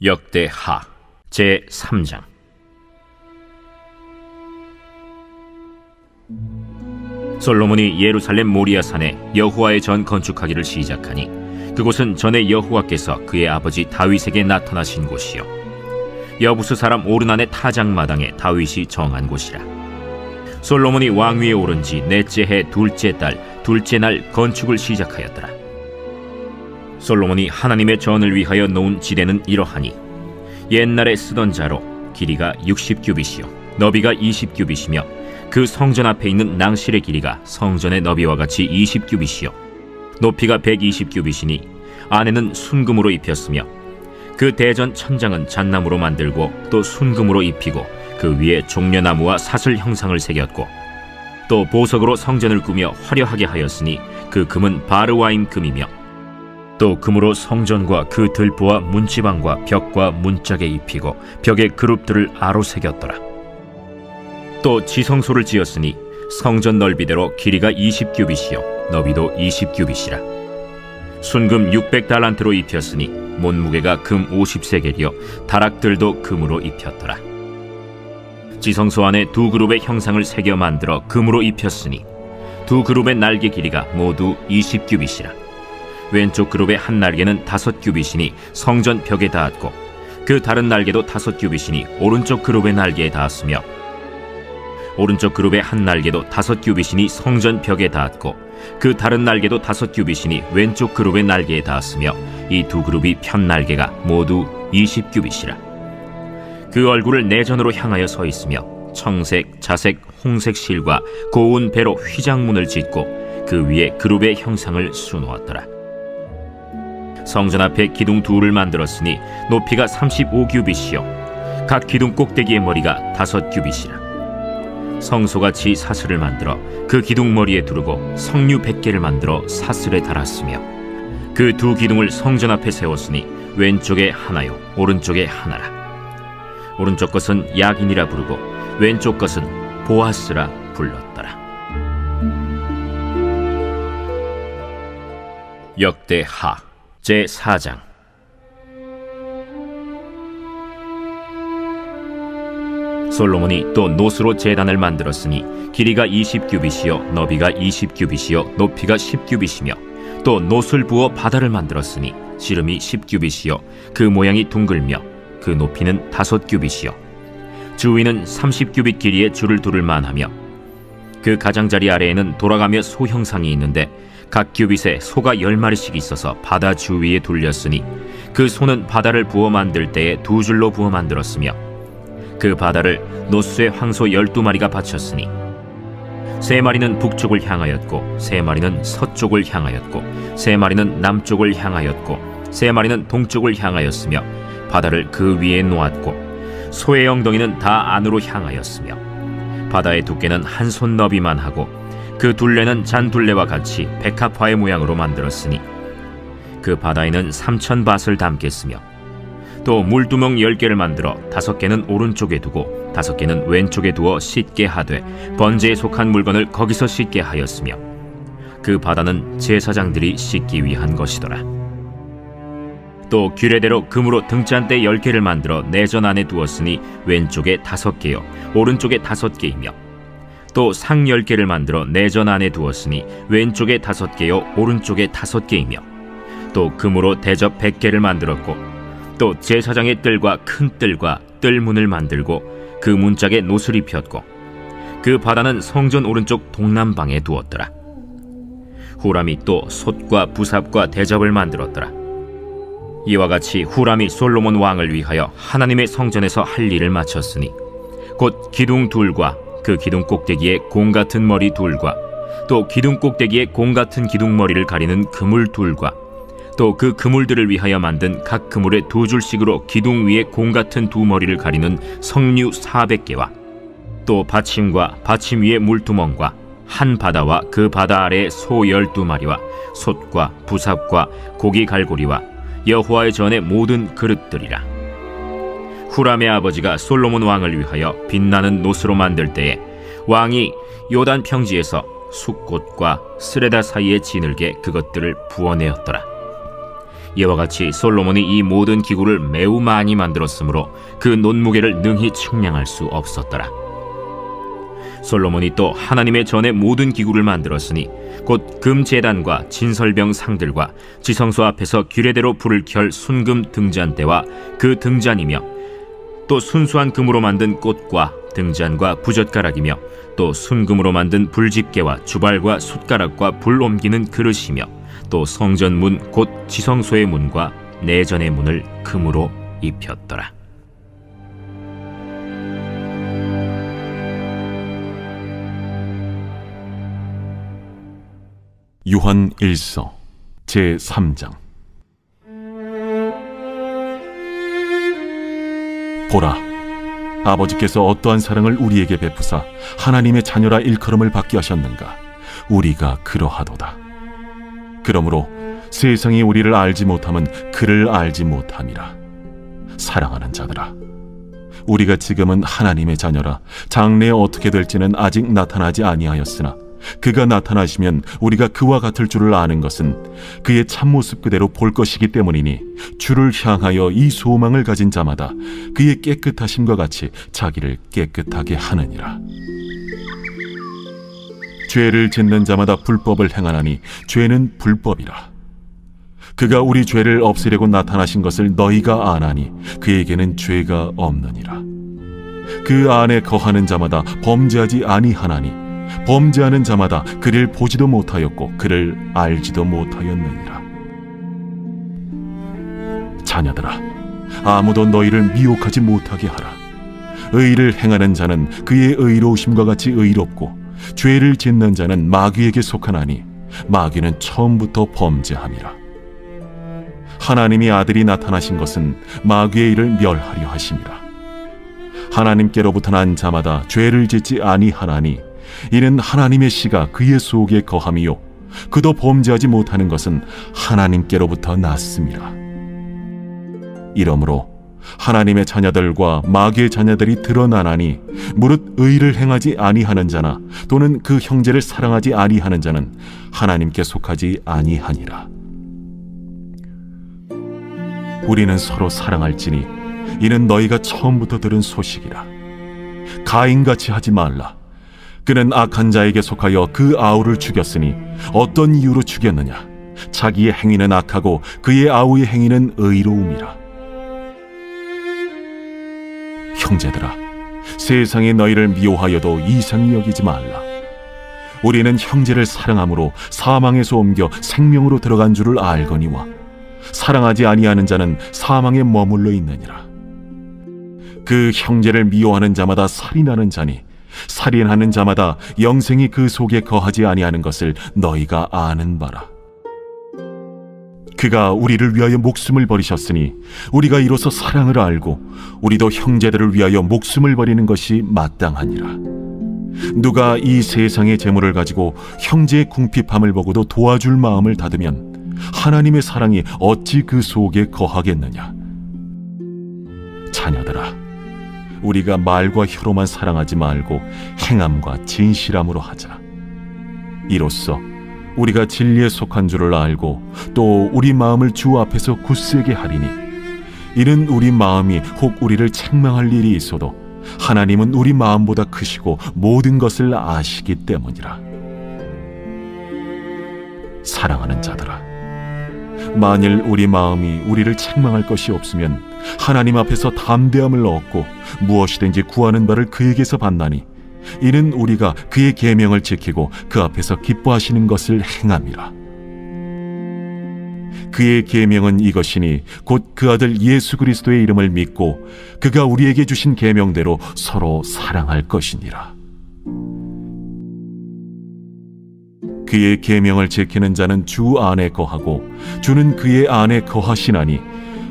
역대하 제3장. 솔로몬이 예루살렘 모리아산에 여호와의 전 건축하기를 시작하니 그곳은 전에 여호와께서 그의 아버지 다윗에게 나타나신 곳이요 여부스 사람 오르난의 타작마당에 다윗이 정한 곳이라. 솔로몬이 왕위에 오른 지 넷째 해 둘째 달 둘째 날 건축을 시작하였더라. 솔로몬이 하나님의 전을 위하여 놓은 지대는 이러하니 옛날에 쓰던 자로 길이가 60규빗이요 너비가 20규빗이며 그 성전 앞에 있는 낭실의 길이가 성전의 너비와 같이 20규빗이요 높이가 120규빗이니 안에는 순금으로 입혔으며 그 대전 천장은 잣나무로 만들고 또 순금으로 입히고 그 위에 종려나무와 사슬 형상을 새겼고 또 보석으로 성전을 꾸며 화려하게 하였으니 그 금은 바르와임 금이며 또 금으로 성전과 그 들보와 문지방과 벽과 문짝에 입히고 벽에 그룹들을 아로 새겼더라. 또 지성소를 지었으니 성전 넓이대로 길이가 20규빗이요 너비도 20규빗이라. 순금 600달란트로 입혔으니 못무게가 금 50세겔이요 다락들도 금으로 입혔더라. 지성소 안에 두 그룹의 형상을 새겨 만들어 금으로 입혔으니 두 그룹의 날개 길이가 모두 20규빗이라. 왼쪽 그룹의 한 날개는 5규빗이니 성전 벽에 닿았고 그 다른 날개도 5규빗이니 오른쪽 그룹의 날개에 닿았으며 오른쪽 그룹의 한 날개도 5규빗이니 성전 벽에 닿았고 그 다른 날개도 5규빗이니 왼쪽 그룹의 날개에 닿았으며 이 두 그룹이 편 날개가 모두 20규빗이라. 그 얼굴을 내전으로 향하여 서 있으며 청색, 자색, 홍색 실과 고운 배로 휘장문을 짓고 그 위에 그룹의 형상을 수놓았더라. 성전 앞에 기둥 둘을 만들었으니 높이가 35규빗이요 각 기둥 꼭대기의 머리가 5규빗이라. 성소같이 사슬을 만들어 그 기둥 머리에 두르고 성류 100개를 만들어 사슬에 달았으며 그 두 기둥을 성전 앞에 세웠으니 왼쪽에 하나요 오른쪽에 하나라. 오른쪽 것은 야긴이라 부르고 왼쪽 것은 보아스라 불렀더라. 역대하 제4장. 솔로몬이 또 노스로 제단을 만들었으니 길이가 20규빗이요 너비가 20규빗이요 높이가 10규빗이며 또 노술 부어 바다를 만들었으니 지름이 10규빗이요 그 모양이 둥글며 그 높이는 5규빗이요 주위는 30규빗 길이의 줄을 두를 만하며 그 가장자리 아래에는 돌아가며 소 형상이 있는데 각 규빗에 소가 10마리씩 있어서 바다 주위에 둘렸으니 그 소는 바다를 부어 만들 때에 두 줄로 부어 만들었으며 그 바다를 노스의 황소 12마리가 바쳤으니 3마리는 북쪽을 향하였고 3마리는 서쪽을 향하였고 3마리는 남쪽을 향하였고 3마리는 동쪽을 향하였으며 바다를 그 위에 놓았고 소의 엉덩이는 다 안으로 향하였으며 바다의 두께는 한 손 너비만 하고 그 둘레는 잔둘레와 같이 백합화의 모양으로 만들었으니 그 바다에는 3000밧을 담겠으며 또 물두멍 10개를 만들어 5개는 오른쪽에 두고 5개는 왼쪽에 두어 씻게 하되 번제에 속한 물건을 거기서 씻게 하였으며 그 바다는 제사장들이 씻기 위한 것이더라. 또 규례대로 금으로 등잔대 10개를 만들어 내전 안에 두었으니 왼쪽에 5개요 오른쪽에 5개이며 또 상 10개를 만들어 내전 안에 두었으니 왼쪽에 5개요 오른쪽에 5개이며 또 금으로 대접 100개를 만들었고 또 제사장의 뜰과 큰 뜰과 뜰문을 만들고 그 문짝에 노슬이 폈고 그 바다는 성전 오른쪽 동남방에 두었더라. 후람이 또 솥과 부삽과 대접을 만들었더라. 이와 같이 후람이 솔로몬 왕을 위하여 하나님의 성전에서 할 일을 마쳤으니 곧 기둥 둘과 그 기둥 꼭대기에 공 같은 머리 둘과 또 기둥 꼭대기에 공 같은 기둥 머리를 가리는 그물 둘과 또 그 그물들을 위하여 만든 각 그물에 2줄씩으로 기둥 위에 공 같은 두 머리를 가리는 성류 400개와 또 받침과 받침 위에 물두멍과 한 바다와 그 바다 아래 소 12마리와 솥과 부삽과 고기 갈고리와 여호와의 전의 모든 그릇들이라. 후람의 아버지가 솔로몬 왕을 위하여 빛나는 노스로 만들 때에 왕이 요단 평지에서 숫꽃과 스레다 사이에 지늘게 그것들을 부어내었더라. 이와 같이 솔로몬이 이 모든 기구를 매우 많이 만들었으므로 그 논무게를 능히 측량할 수 없었더라. 솔로몬이 또 하나님의 전에 모든 기구를 만들었으니 곧 금제단과 진설병 상들과 지성소 앞에서 규례대로 불을 켤 순금 등잔대와 그 등잔이며 또 순수한 금으로 만든 꽃과 등잔과 부젓가락이며 또 순금으로 만든 불집게와 주발과 숟가락과 불 옮기는 그릇이며 또 성전 문 곧 지성소의 문과 내전의 문을 금으로 입혔더라. 요한 1서 제3장. 보라, 아버지께서 어떠한 사랑을 우리에게 베푸사 하나님의 자녀라 일컬음을 받게 하셨는가. 우리가 그러하도다. 그러므로 세상이 우리를 알지 못함은 그를 알지 못함이라. 사랑하는 자들아, 우리가 지금은 하나님의 자녀라. 장래에 어떻게 될지는 아직 나타나지 아니하였으나 그가 나타나시면 우리가 그와 같을 줄을 아는 것은 그의 참모습 그대로 볼 것이기 때문이니 주를 향하여 이 소망을 가진 자마다 그의 깨끗하심과 같이 자기를 깨끗하게 하느니라. 죄를 짓는 자마다 불법을 행하나니 죄는 불법이라. 그가 우리 죄를 없애려고 나타나신 것을 너희가 아나니 그에게는 죄가 없느니라. 그 안에 거하는 자마다 범죄하지 아니하나니 범죄하는 자마다 그를 보지도 못하였고 그를 알지도 못하였느니라. 자녀들아, 아무도 너희를 미혹하지 못하게 하라. 의를 행하는 자는 그의 의로우심과 같이 의롭고 죄를 짓는 자는 마귀에게 속하나니 마귀는 처음부터 범죄함이라. 하나님이 아들이 나타나신 것은 마귀의 일을 멸하려 하심이라. 하나님께로부터 난 자마다 죄를 짓지 아니하나니 이는 하나님의 씨가 그의 속에 거함이요 그도 범죄하지 못하는 것은 하나님께로부터 났음이라. 이러므로 하나님의 자녀들과 마귀의 자녀들이 드러나나니 무릇 의를 행하지 아니하는 자나 또는 그 형제를 사랑하지 아니하는 자는 하나님께 속하지 아니하니라. 우리는 서로 사랑할지니 이는 너희가 처음부터 들은 소식이라. 가인같이 하지 말라. 그는 악한 자에게 속하여 그 아우를 죽였으니 어떤 이유로 죽였느냐? 자기의 행위는 악하고 그의 아우의 행위는 의로움이라. 형제들아, 세상이 너희를 미워하여도 이상히 여기지 말라. 우리는 형제를 사랑함으로 사망에서 옮겨 생명으로 들어간 줄을 알거니와 사랑하지 아니하는 자는 사망에 머물러 있느니라. 그 형제를 미워하는 자마다 살인하는 자니 살인하는 자마다 영생이 그 속에 거하지 아니하는 것을 너희가 아는 바라. 그가 우리를 위하여 목숨을 버리셨으니 우리가 이로써 사랑을 알고 우리도 형제들을 위하여 목숨을 버리는 것이 마땅하니라. 누가 이 세상의 재물을 가지고 형제의 궁핍함을 보고도 도와줄 마음을 닫으면 하나님의 사랑이 어찌 그 속에 거하겠느냐. 자녀들아, 우리가 말과 혀로만 사랑하지 말고 행함과 진실함으로 하자. 이로써 우리가 진리에 속한 줄을 알고 또 우리 마음을 주 앞에서 굳세게 하리니 이는 우리 마음이 혹 우리를 책망할 일이 있어도 하나님은 우리 마음보다 크시고 모든 것을 아시기 때문이라. 사랑하는 자들아, 만일 우리 마음이 우리를 책망할 것이 없으면 하나님 앞에서 담대함을 얻고 무엇이든지 구하는 바를 그에게서 받나니 이는 우리가 그의 계명을 지키고 그 앞에서 기뻐하시는 것을 행함이라. 그의 계명은 이것이니 곧 그 아들 예수 그리스도의 이름을 믿고 그가 우리에게 주신 계명대로 서로 사랑할 것이니라. 그의 계명을 지키는 자는 주 안에 거하고 주는 그의 안에 거하시나니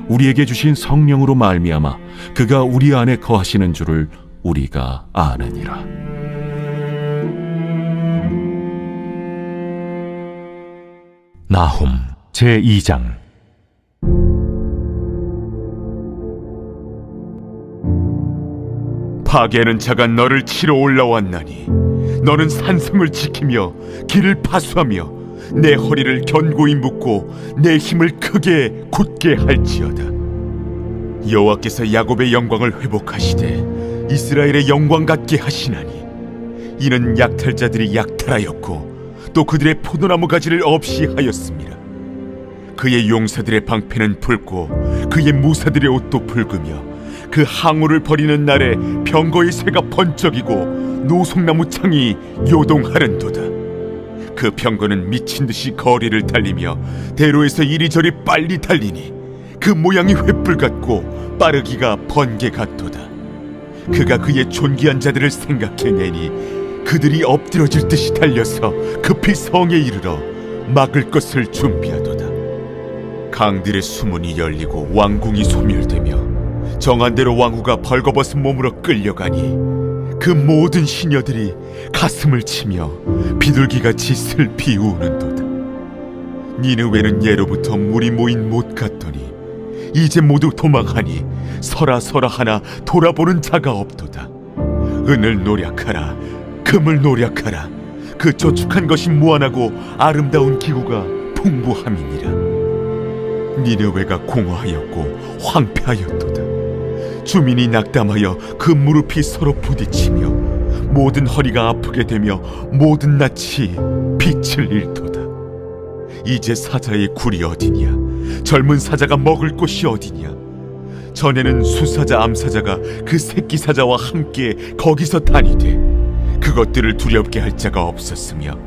우리에게 주신 성령으로 말미암아 그가 우리 안에 거하시는 줄을 우리가 아느니라. 나훔 제2장. 파괴하는 자가 너를 치러 올라왔나니 너는 산성을 지키며 길을 파수하며 내 허리를 견고히 묶고 내 힘을 크게 굳게 할지어다. 여호와께서 야곱의 영광을 회복하시되 이스라엘의 영광 같게 하시나니 이는 약탈자들이 약탈하였고 또 그들의 포도나무 가지를 없이 하였습니다. 그의 용사들의 방패는 붉고 그의 무사들의 옷도 붉으며 그 항우를 버리는 날에 병거의 새가 번쩍이고 노송나무 창이 요동하는도다. 그 병거는 미친 듯이 거리를 달리며 대로에서 이리저리 빨리 달리니 그 모양이 횃불 같고 빠르기가 번개 같도다. 그가 그의 존귀한 자들을 생각해내니 그들이 엎드러질 듯이 달려서 급히 성에 이르러 막을 것을 준비하도다. 강들의 수문이 열리고 왕궁이 소멸되며 정한 대로 왕후가 벌거벗은 몸으로 끌려가니 그 모든 시녀들이 가슴을 치며 비둘기같이 슬피 우는도다. 니느웨는 예로부터 물이 모인 못 같더니 이제 모두 도망하니 서라 하나 돌아보는 자가 없도다. 은을 노력하라, 금을 노력하라. 그 저축한 것이 무한하고 아름다운 기구가 풍부함이니라. 니느웨가 공허하였고 황폐하였도다. 주민이 낙담하여 그 무릎이 서로 부딪히며 모든 허리가 아프게 되며 모든 낯이 빛을 잃도다. 이제 사자의 굴이 어디냐? 젊은 사자가 먹을 곳이 어디냐? 전에는 수사자 암사자가 그 새끼 사자와 함께 거기서 다니되 그것들을 두렵게 할 자가 없었으며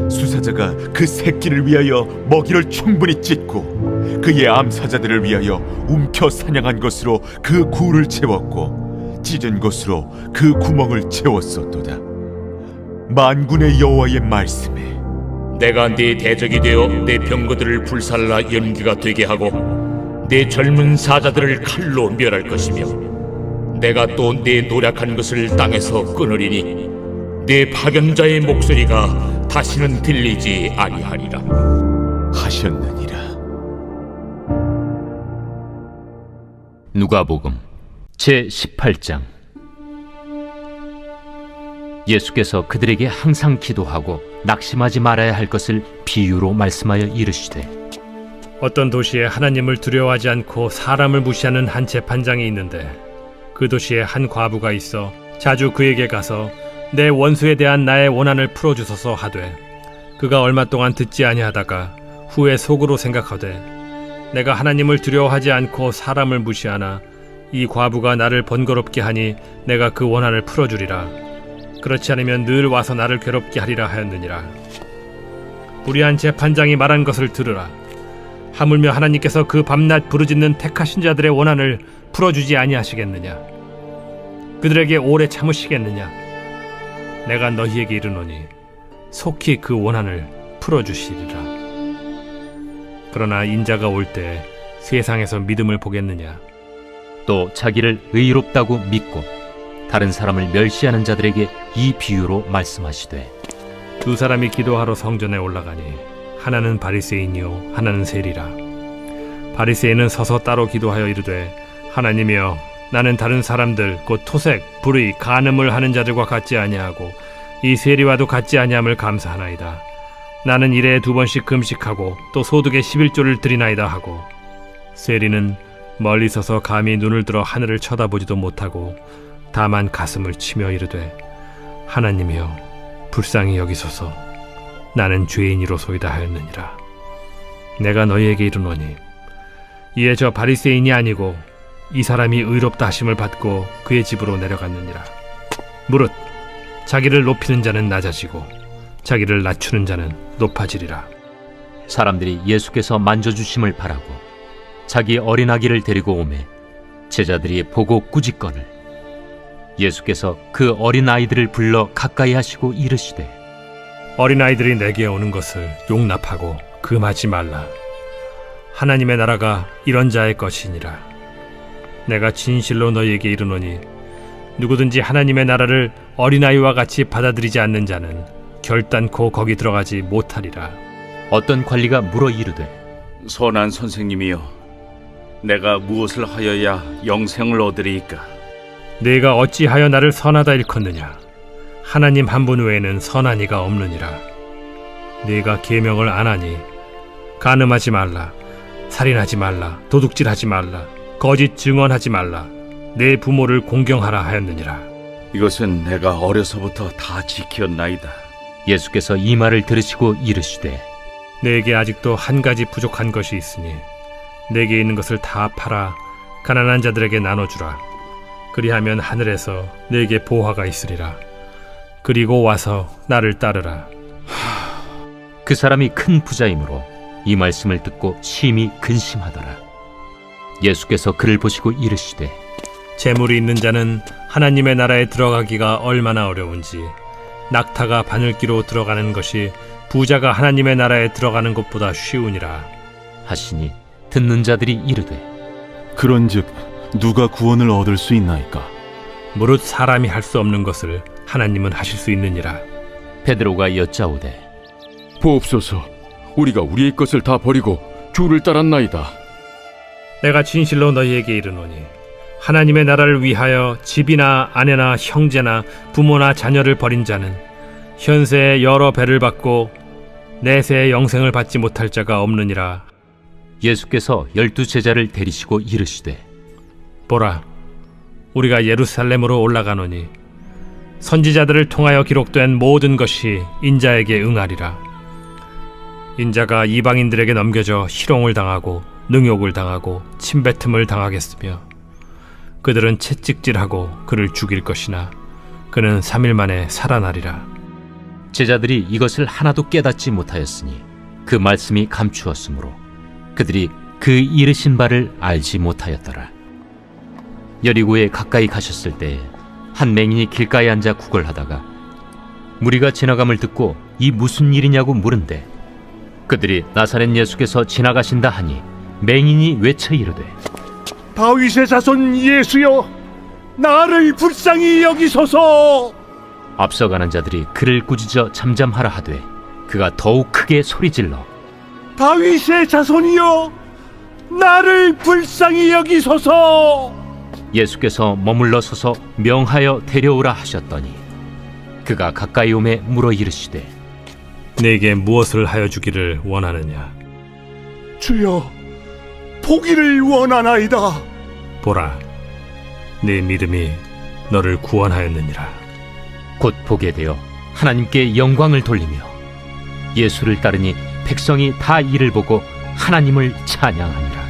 수사자가 그 새끼를 위하여 먹이를 충분히 찢고 그의 암사자들을 위하여 움켜 사냥한 것으로 그 굴을 채웠고 찢은 것으로 그 구멍을 채웠었도다. 만군의 여호와의 말씀에 내가 네 대적이 되어 내 병거들을 불살라 연기가 되게 하고 내 젊은 사자들을 칼로 멸할 것이며 내가 또 내 노력한 것을 땅에서 끊으리니 내 파견자의 목소리가 다시는 들리지 아니하리라 하셨느니라. 누가복음 제18장. 예수께서 그들에게 항상 기도하고 낙심하지 말아야 할 것을 비유로 말씀하여 이르시되, 어떤 도시에 하나님을 두려워하지 않고 사람을 무시하는 한 재판장이 있는데 그 도시에 한 과부가 있어 자주 그에게 가서 내 원수에 대한 나의 원한을 풀어주소서 하되, 그가 얼마 동안 듣지 아니하다가 후에 속으로 생각하되 내가 하나님을 두려워하지 않고 사람을 무시하나 이 과부가 나를 번거롭게 하니 내가 그 원한을 풀어주리라. 그렇지 않으면 늘 와서 나를 괴롭게 하리라 하였느니라. 불의한 재판장이 말한 것을 들으라. 하물며 하나님께서 그 밤낮 부르짖는 택하신 자들의 원한을 풀어주지 아니하시겠느냐? 그들에게 오래 참으시겠느냐? 내가 너희에게 이르노니 속히 그 원한을 풀어주시리라. 그러나 인자가 올 때 세상에서 믿음을 보겠느냐? 또 자기를 의롭다고 믿고 다른 사람을 멸시하는 자들에게 이 비유로 말씀하시되, 두 사람이 기도하러 성전에 올라가니 하나는 바리새인이요 하나는 세리라. 바리새인은 서서 따로 기도하여 이르되, 하나님이여, 나는 다른 사람들 곧 토색, 불의, 간음을 하는 자들과 같지 아니하고 이 세리와도 같지 아니함을 감사하나이다. 나는 일에 2번씩 금식하고 또 소득의 11조를 드리나이다 하고, 세리는 멀리 서서 감히 눈을 들어 하늘을 쳐다보지도 못하고 다만 가슴을 치며 이르되, 하나님이여, 불쌍히 여기소서. 나는 죄인이로소이다 하였느니라. 내가 너희에게 이르노니 이에 저 바리새인이 아니고 이 사람이 의롭다 하심을 받고 그의 집으로 내려갔느니라. 무릇 자기를 높이는 자는 낮아지고 자기를 낮추는 자는 높아지리라. 사람들이 예수께서 만져주심을 바라고 자기 어린아기를 데리고 오매 제자들이 보고 꾸짖거늘 예수께서 그 어린아이들을 불러 가까이 하시고 이르시되, 어린아이들이 내게 오는 것을 용납하고 금하지 말라. 하나님의 나라가 이런 자의 것이니라. 내가 진실로 너희에게 이르노니 누구든지 하나님의 나라를 어린아이와 같이 받아들이지 않는 자는 결단코 거기 들어가지 못하리라. 어떤 관리가 물어 이르되, 선한 선생님이여, 내가 무엇을 하여야 영생을 얻으리이까? 네가 어찌하여 나를 선하다 일컫느냐? 하나님 한 분 외에는 선한 이가 없느니라. 네가 계명을 안 하니 간음하지 말라, 살인하지 말라, 도둑질하지 말라, 거짓 증언하지 말라, 내 부모를 공경하라 하였느니라. 이것은 내가 어려서부터 다 지켰나이다. 예수께서 이 말을 들으시고 이르시되 내게 아직도 한 가지 부족한 것이 있으니 내게 있는 것을 다 팔아 가난한 자들에게 나눠주라. 그리하면 하늘에서 내게 보화가 있으리라. 그리고 와서 나를 따르라. 그 사람이 큰 부자이므로 이 말씀을 듣고 심히 근심하더라. 예수께서 그를 보시고 이르시되 재물이 있는 자는 하나님의 나라에 들어가기가 얼마나 어려운지 낙타가 바늘기로 들어가는 것이 부자가 하나님의 나라에 들어가는 것보다 쉬우니라 하시니 듣는 자들이 이르되 그런즉 누가 구원을 얻을 수 있나이까? 무릇 사람이 할 수 없는 것을 하나님은 하실 수 있느니라. 베드로가 여짜오되 보옵소서, 우리가 우리의 것을 다 버리고 주를 따랐나이다. 내가 진실로 너희에게 이르노니 하나님의 나라를 위하여 집이나 아내나 형제나 부모나 자녀를 버린 자는 현세에 여러 배를 받고 내세의 영생을 받지 못할 자가 없느니라. 예수께서 12 제자를 데리시고 이르시되 보라, 우리가 예루살렘으로 올라가노니 선지자들을 통하여 기록된 모든 것이 인자에게 응하리라. 인자가 이방인들에게 넘겨져 희롱을 당하고 능욕을 당하고 침뱉음을 당하겠으며 그들은 채찍질하고 그를 죽일 것이나 그는 3일 만에 살아나리라. 제자들이 이것을 하나도 깨닫지 못하였으니 그 말씀이 감추었으므로 그들이 그 이르신 바를 알지 못하였더라. 여리고에 가까이 가셨을 때 한 맹인이 길가에 앉아 구걸하다가 무리가 지나감을 듣고 이 무슨 일이냐고 물은데 그들이 나사렛 예수께서 지나가신다 하니 맹인이 외쳐 이르되 다윗의 자손 예수여, 나를 불쌍히 여기소서. 앞서가는 자들이 그를 꾸짖어 잠잠하라 하되 그가 더욱 크게 소리질러 다윗의 자손이여, 나를 불쌍히 여기소서. 예수께서 머물러 서서 명하여 데려오라 하셨더니 그가 가까이 오매 물어 이르시되 내게 무엇을 하여 주기를 원하느냐? 주여, 보기를 원하나이다. 보라, 네 믿음이 너를 구원하였느니라. 곧 보게 되어 하나님께 영광을 돌리며 예수를 따르니 백성이 다 이를 보고 하나님을 찬양하니라.